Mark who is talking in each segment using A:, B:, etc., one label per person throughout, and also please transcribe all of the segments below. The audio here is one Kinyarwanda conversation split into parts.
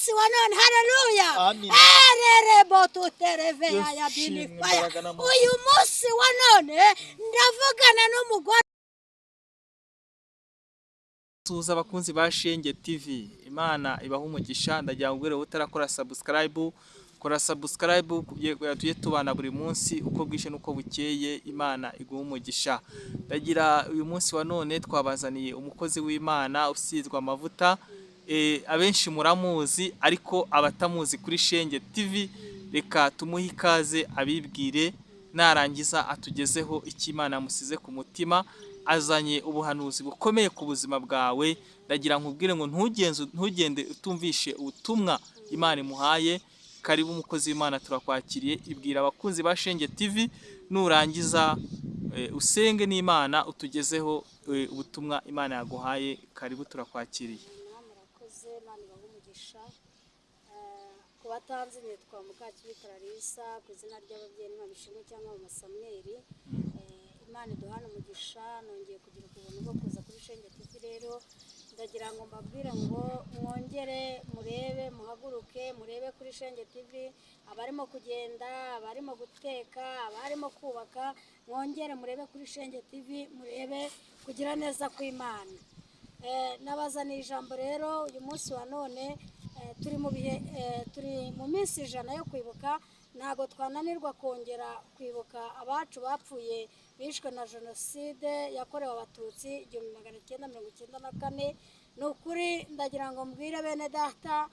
A: munsi wa none haleluya botutereveya ya binifaya uyu munsi wa none ndavugana n'umugore.
B: Tuza abakunzi ba Shenge TV, Imana ibaha umugisha. Ndagira ngo utarakora subscribe, kora subscribe kugira tujye tubana buri munsi uko bwishe nuko bukeye. Imana iguha umugisha. Ndagira uyu munsi wa none twabazaniye umukozi w'Imana usizwe amavuta, abenshi muramuzi ariko abatamuzi kuri Shenge TV, reka tumuhe ikaze abibwire, narangiza atugezeho icyo Imana yamusize ku mutima. Azanye ubuhanuzi bukomeye ku buzima bwawe. Ndagira nkubwire ngo ntugende utumvishe ubutumwa Imana imuhaye. Karibu umukozi w'Imana, turakwakiriye. Ibwira abakunzi ba Shenge TV, nurangiza usenge n'Imana utugezeho ubutumwa Imana yaguhaye. Karibu, turakwakiriye.
A: Murakoze, Imana ibaha umugisha. Ku batanzi nitwa Mukakiri Clarissa, ku izina ry'ababyeyi n'abishimwe cyangwa mu Samuel. Imana iduhana umugisha, nongeye kugira ubuntu bwo kuza kuri Shenge TV. Rero ndagira ngo mbabwire ngo mwongere murebe, muhaguruke murebe kuri Shenge TV. Abarimo kugenda, abarimo guteka, abarimo kubaka, mwongere murebe kuri Shenge TV, murebe kugira neza kw'Imana. Nabazaniye ijambo rero uyu munsi wa none. Turi mu minsi 100 yo kwibuka. Ntago twananirwa kongera kwibuka abacu bapfuye bishwe na jenoside yakorewe abatutsi 1994. Ni ukuri ndagira ngo mbwire bene data,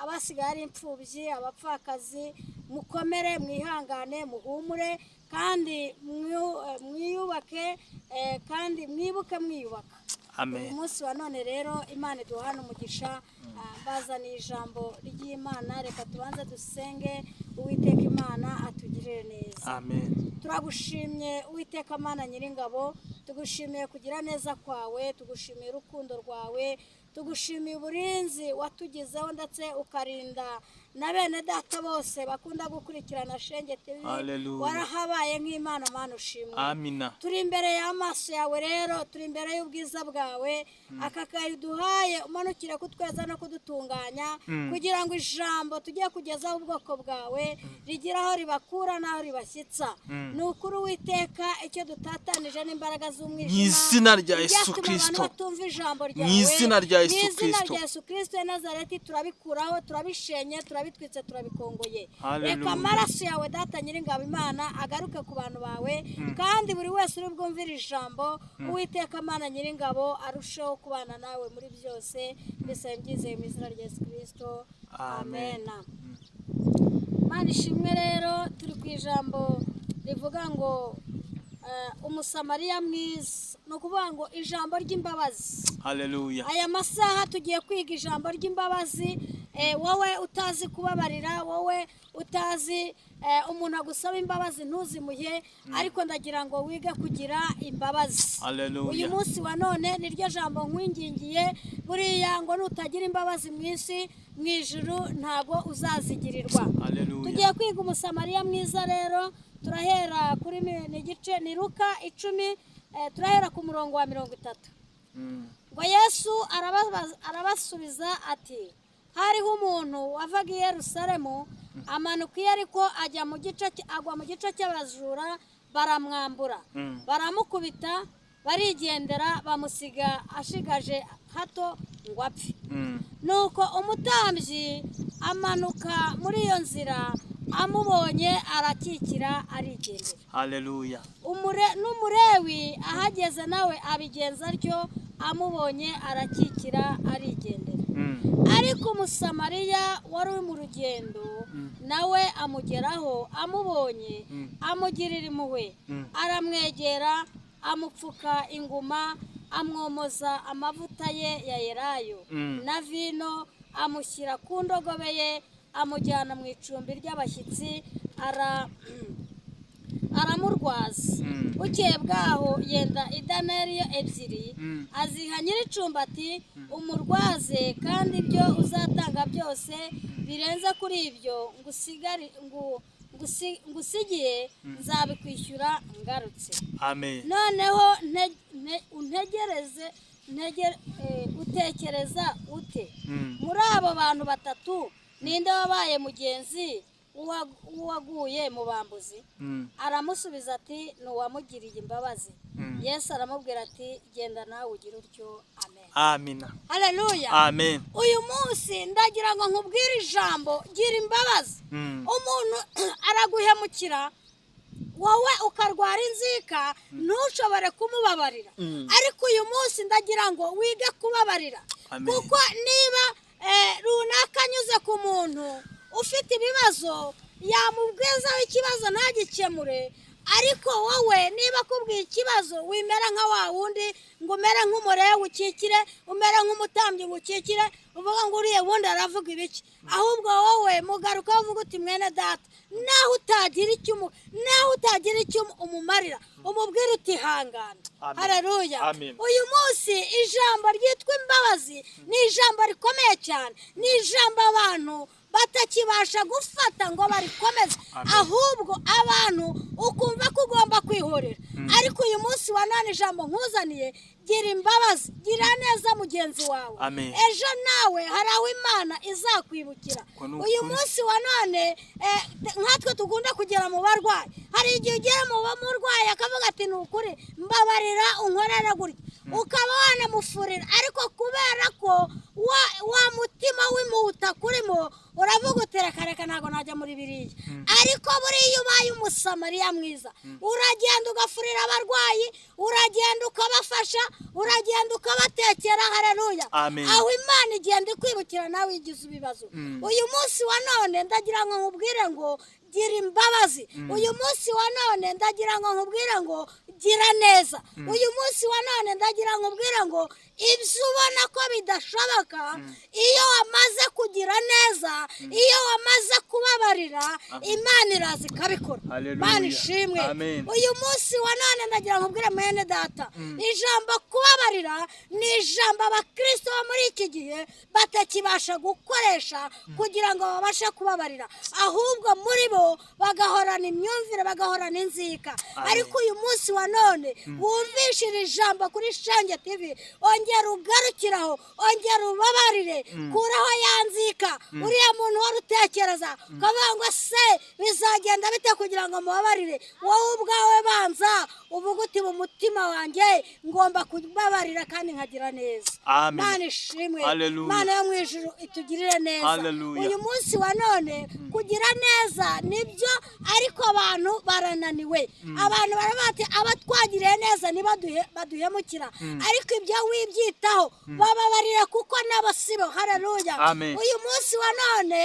A: abasigaye ari imfubyi, abapfakazi, mukomere, mwihangane, muhumure, kandi mwiyubake, kandi mwibuke mwiyubaka.
B: Amen.
A: Umunsi wa none rero Imana iduhana umugisha. Bazaniye ijambo ry'Imana. Reka tubanze dusenge. Uwiteka Imana atugirire neza.
B: Amen.
A: Turagushimye Uwiteka Mana Nyiringabo, tugushimiye kugira neza kwawe, tugushimiye urukundo rwawe, tugushimiye uburinzi watugezeho ndetse ukarinda na bene data bose bakunda gukurikirana Shenge TV. Warahabaye nk'Imana, Mana ushimwe.
B: Amina.
A: Turi imbere y'amaso yawe rero, turi imbere y'ubwiza bwawe. Aka kayi duhaye umanukire kutweza no kudutunganya, kugira ngo ijambo tugiye kugezaho ubwoko bwawe rigira aho ribakura n'aho ribashyitsa. Ni ukuri Uwiteka, icyo dutatanije n'imbaraga z'umwijima,
B: mu izina rya Yesu Kristo, mu izina rya
A: Yesu Kristo ya Nazareti, turabikuraho, turabishenye, turabitwitse, turabikongoye. Reka amaraso yawe Data Nyiringabo Imana agaruke ku bantu bawe, kandi buri wese uri bwumvire ijambo Uwiteka Mana Nyiringabo arusheho kubana nawe muri byose. Mbese mbyizeye mu izina rya Yesu Kristo. Amen. Mana ishimwe. Rero turi ku ijambo rivuga ngo umusamariya mwiza. Ni ukuvuga ngo ijambo ry'imbabazi.
B: Haleluya.
A: Aya masaha tugiye kwiga ijambo ry'imbabazi. Wowe utazi kubabarira, wowe utazi umuntu agusaba imbabazi ntuzimuhe, ariko ndagira ngo wige kugira imbabazi.
B: Haleluya.
A: Uyu munsi wa none niryo jambo nkwingingiye. Buriya ngo nutagira imbabazi mu isi, mu ijuru ntago uzazigirirwa.
B: Haleluya.
A: Tugiye kwiga umusamariya mwiza rero. Turahera kuri n'igice ni Luka 10, turahera ku murongo wa 30. Ngo Yesu arabasubiza ati, hariho umuntu wavaga i Yerusalemu amanuka i Yeriko agwa mu gice cy'abajura, baramwambura, baramukubita, barigendera, bamusiga ashigaje hato ngo apfe. Nuko umutambyi amanuka muri iyo nzira, amubonye arakikira arigendera.
B: Haleluya.
A: N'umurewi ahageze nawe abigenza atyo, amubonye arakikira arigendera. Ariko umusamariya wari uri mu rugendo nawe amugeraho, amubonye amugirira impuhwe, aramwegera, amupfuka inguma, amwomoza amavuta ye ya elayo na vino, amushyira ku ndogobe ye, amujyana mu icumbi ry'abashyitsi, aramurwaza. Bukeye bwaho yenda idenariyo 2, aziha nyir'icumbi ati, umurwaze, kandi ibyo uzatanga byose birenze kuri ibyo ngusigiye nzabikwishyura ngarutse.
B: Amen.
A: Noneho untegereze utekereza ute muri abo bantu batatu ninde wabaye mugenzi uwaguye mu bambuzi? Aramusubiza ati ni uwamugiriye imbabazi. Yesu aramubwira ati genda nawe ugire utyo. Amen.
B: Amina.
A: Haleluya.
B: Amen.
A: Uyu munsi ndagira ngo nkubwire ijambo gira imbabazi. Umuntu araguhemukira wowe ukarwara inzika ntushobore kumubabarira, ariko uyu munsi ndagira ngo wige kubabarira. Kuko niba runaka anyuze ku muntu ufite ibibazo yamubwizaho ikibazo ntagikemure, ariko wowe niba akubwiye ikibazo wimera nka wa wundi ngo umere nk'umurewe ukikire, umere nk'umutambyi ngo ukikire, uvuga ngo uriye wundi aravuga ibiki, ahubwo wowe mugaruka uvuga uti mwene data, naho utagira icyo umumarira umubwire uti hangana. Haleluya. Uyu munsi ijambo ryitwa imbabazi ni ijambo rikomeye cyane, ni ijambo abantu batakibasha gufata ngo barikomeze, ahubwo abantu ukumva ko ugomba kwihorera. Ariko uyu munsi wa none ijambo nkuzaniye gira imbabazi, gira neza mugenzi wawe. Ejo nawe hari aho Imana izakwibukira. Uyu munsi wa none nkatwe tugunda kugera mu barwayi, hari igihe ugera mu bamurwayi akavuga ati ni ukuri mbabarira unkorera gutya, ukaba wanamufurira, ariko kubera ko wa mutima w'imputa kurimo uravuga uti reka ntabwo najya muri biriya. Ariko buriya ubaye umusamariya mwiza, uragenda ugafurira abarwayi, uragenda ukabafasha, uragenda ukabatekera. Haleluya. Aho Imana igenda ikwibukira nawe igize ibibazo. Uyu munsi wa none ndagira ngo nkubwire ngo gira imbabazi. Uyu munsi wa none ndagira ngo nkubwire ngo gira neza. Uyu munsi wa none ndagira ngo nkubwire ngo ibyo ubona ko bidashoboka, iyo wamaze kugira neza, iyo wamaze kubabarira, Imana iraza ikabikora. Imana ishimwe. Uyu munsi wa none ndagira ngo nkubwire mwene data, ijambo kubabarira ni ijambo abakristo bo muri iki gihe batakibasha gukoresha kugira ngo babashe kubabarira, ahubwo muri bo bagahorana imyumvire, bagahorana inzika. Ariko uyu munsi wa none wumvishije ijambo kuri Shange TV, ongera ugarukiraho, ongera ubabarire, kuraho yanzika. Uriya muntu wari utekereza kavuga ngo se bizagenda bite kugira ngo mubabarire, wowe ubwawe banza uvuga uti mu mutima wanjye ngomba kubabarira kandi nkagira neza. Imana ishimwe. Imana yo mu ijuru itugirire neza. Uyu munsi wa none kugira neza nibyo, ariko abantu barananiwe. Abantu barabati abatwagiriye neza niba baduhemukira, ariko ibyo wibyitaho bababarira kuko nabasibo. Haleluya. Uyu munsi wa none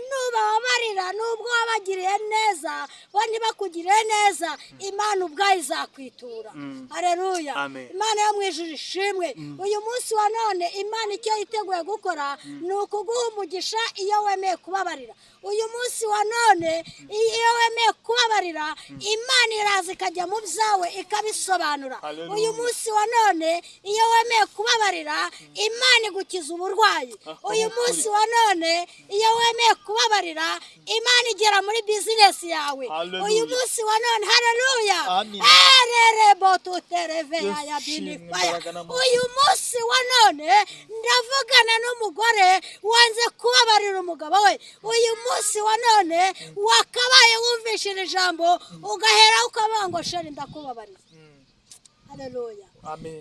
A: nubabarira, nubwo wabagiriye neza bo ntibakugiriye neza, Imana ubwayo izakwitura. Haleluya. Imana yo mu ijuru ishimwe. Uyu munsi wa none Imana icyo yiteguye gukora ni ukuguha umugisha iyo wemeye kubabarira. Uyu munsi wa none iyo wemeye kubabarira, Imana iraza ikajya mu byawe ikabisobanura. Uyu munsi wa none iyo wemeye kubabarira, Imana igukiza uburwayi. Uyu munsi wa none iyo wemeye kubabarira, Imana igera muri bizinesi yawe. Uyu munsi wa none, haleluya, uyu munsi wa none ndavugana n'umugore wanze kubabarira umugabo we. Uyu munsi wa none wakabaye wumvishije ijambo ugahera ukavuga ngo sheri ndakubabarira. Haleluya.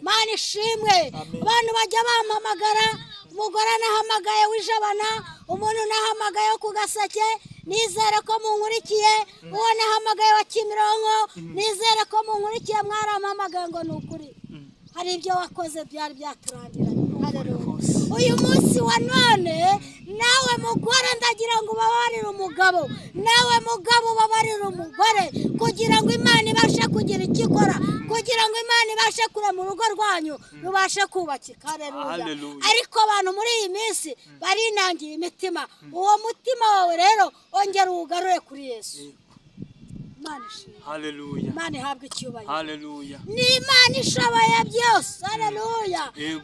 A: Imana ishimwe. Abantu bajya bampamagara, umugore nahamagaye w'Ijabana, umuntu nahamagaye ku Gaseke, nizere ko munkurikiye. Uwo nahamagaye wa Kimironko, nizere ko munkurikiye. Mwarampamagaye ngo ni ukuri hari ibyo wakoze byari byaturangiranye. Haleluya. Uyu munsi wa none nawe mugore ndagira ngo ubabarire umugabo, nawe mugabo ubabarire umugore, kugira ngo Imana ibashe kugira icyo ikora, kugira ngo Imana ibashe kurema urugo rwanyu rubashe kubakika. Haleluya. Ariko abantu muri iyi minsi barinangiye imitima. Uwo mutima wawe rero ongera uwugarure kuri Yesu.
B: Haleluya.
A: Imana ihabwe icyubahiro.
B: Haleluya.
A: Ni Imana ishoboye byose. Haleluya.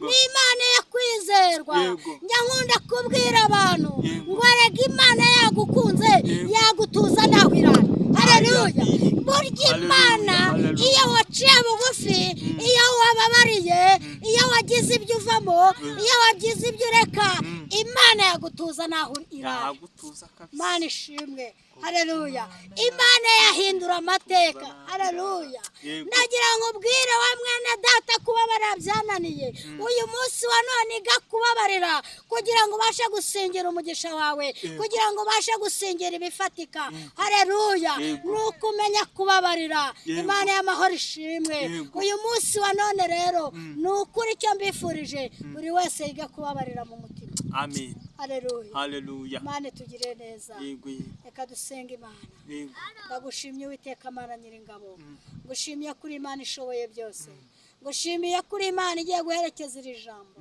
A: Ni Imana yo kwizerwa. Njya nkunda kubwira abantu ngo erega Imana yagukunze yagutuza nawe irara. Haleluya. Burya Imana iyo waciye bugufi, iyo wababariye, iyo wagize wagize ibyo uvamo, iyo wagize ibyo ureka, Imana yagutuza naho iraye. Imana ishimwe. Haleluya. Imana yahindura amateka. Haleluya. Ndagira ngo ubwire wa mwene data kubabarira byananiye, uyu munsi wa none iga kubabarira kugira ngo ubashe gusingira umugisha wawe, kugira ngo ubashe gusingira ibifatika. Haleluya. Nuko umenya kubabarira. Imana y'amahoro ishimwe. Uyu munsi wa none rero nukuri icyo mbifurije, buri wese yiga kubabarira mu mutima.
B: Amen.
A: Haleluya.
B: Haleluya.
A: Imana tugire neza.
B: Yego.
A: Reka dusenga Imana.
B: Yego.
A: Ndagushimye Uwiteka Mana Nyiringabo. Ngushimiye kuri Imana ishoboye byose. Ngushimiye kuri Imana igiye guherekeza iri jambo.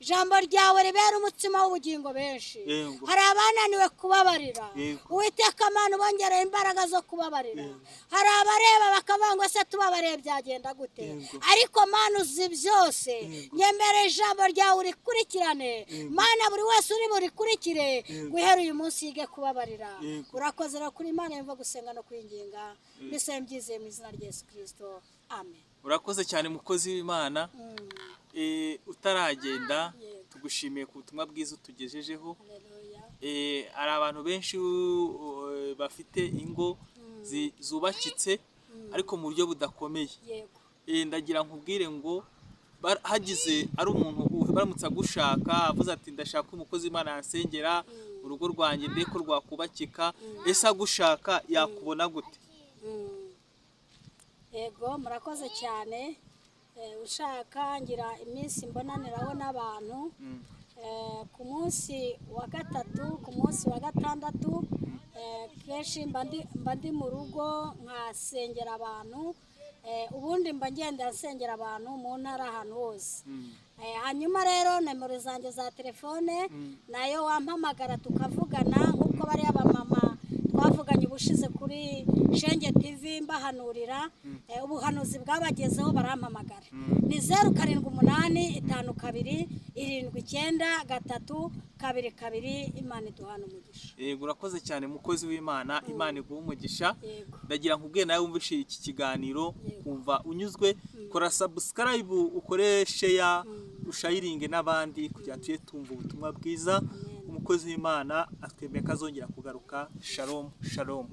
A: Ijambo ryawe ribera umutsima w'ubugingo benshi. Hari abananiwe kubabarira. Uwiteka Mana ubongereye imbaraga zo kubabarira. Hari abareba bakavuga ngo se tubabarire byagenda gute? Ariko Mana uzi byose. Nyemere ijambo ryawe urikurikirane. Mana buri wese uri burikurikire, guhera uyu munsi yige kubabarira. Urakoze kuri Imana yumva gusenga no kwinginga. Mbese mbyizeye mu izina rya Yesu Kristo. Amen.
B: Urakoze cyane mukozi w'Imana. Utaragenda tugushimiye ku butumwa bwiza utugejejeho. Hari abantu benshi bafite ingo zubakitse ariko mu buryo budakomeye. Ndagira nkubwire ngo hagize ari umuntu baramutse agushaka avuze ati ndashaka umukozi w'Imana yansengera urugo rwanjye ndeko rwakubakika, ese agushaka yakubona gute?
A: Yego, murakoze cyane. Ushaka ngira iminsi mbonaniraho n'abantu, ku munsi wa gatatu, ku munsi wa gatandatu, kenshi mba ndi mu rugo nkasengera abantu, ubundi mba ngenda nsengera abantu mu ntara ahantu hose. Hanyuma rero nimero zanjye za telefone nayo wampamagara tukavugana, nk'uko bariya bamama twavuganye ubushize kuri Shenge TV mbahanurira, ubuhanuzi bwabagezeho barampamagara. Ni 0782729322. Imana iduhana umugisha.
B: Yego, urakoze cyane mukozi w'Imana. Imana iguha umugisha. Ndagira nkubwiye nawe wumvishe iki kiganiro kumva unyuzwe, kora subscribe, ukore share, ushayiringe n'abandi kugira tuye tumva ubutumwa bwiza. Umukozi w'Imana atwemeye kazongera kugaruka. Shalom, shalom.